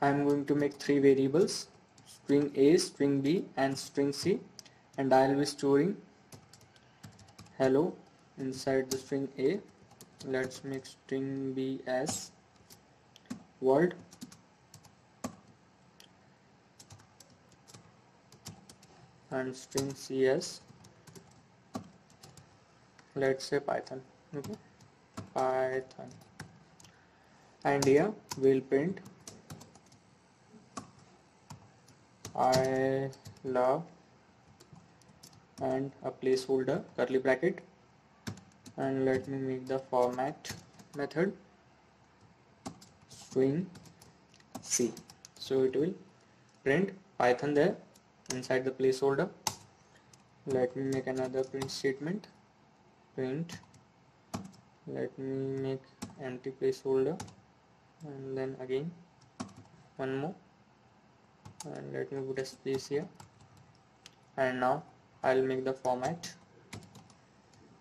I'm going to make three variables, string A, string B and string C, and I'll be storing hello inside the string A. Let's make string B as world and string C as, let's say, Python. Okay, Python. And here we'll print I love and a placeholder curly bracket, and let me make the format method string C. So it will print Python there inside the placeholder. Let me make another print statement, print, let me make empty placeholder, and then again one more, and let me put a space here, and now I'll make the format,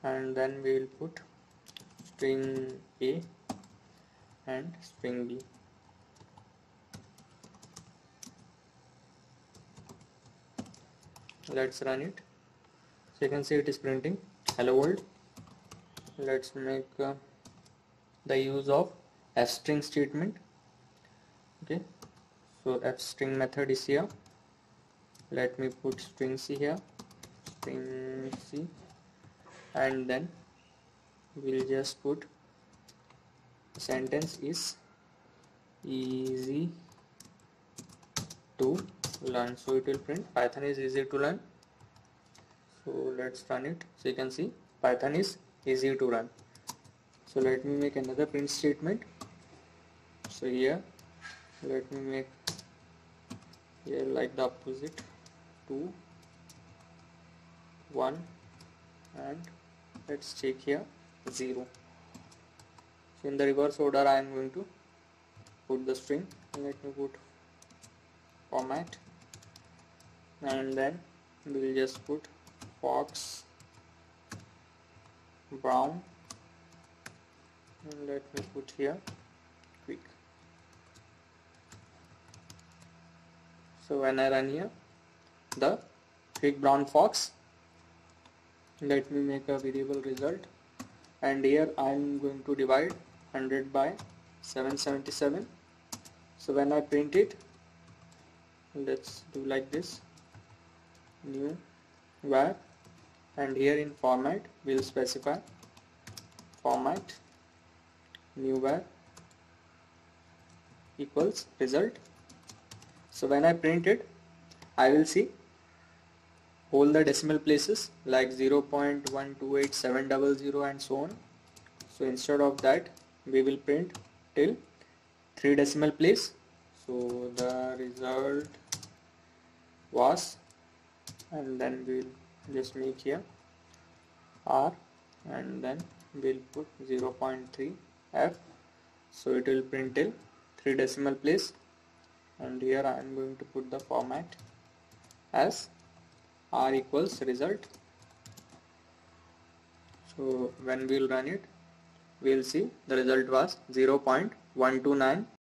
and then we will put string A and string B. Let's run it. So you can see it is printing hello world. Let's make the use of f-string statement. Okay, so f-string method is here. Let me put string C here, string C, and then we'll just put sentence is easy to learn. So it will print Python is easy to learn. So let's run it. So you can see Python is easy to run. So let me make another print statement. So here let me make here like the opposite, 2 1, and let's check here 0. So in the reverse order I am going to put the string. Let me put format, and then we'll just put fox brown, and let me put here quick. So when I run here the quick brown fox, let me make a variable result, and here I am going to divide 100 by 777. So when I print it, let's do like this, new var, and here in format we'll specify format new var equals result. So when I print it, I will see all the decimal places like 0.128700 and so on. So instead of that we will print till 3 decimal place. So the result was, and then we'll just make here R, and then we'll put 0.3 F. So it will print till 3 decimal place, and here I am going to put the format as R equals result. So when we'll run it, we'll see the result was 0.129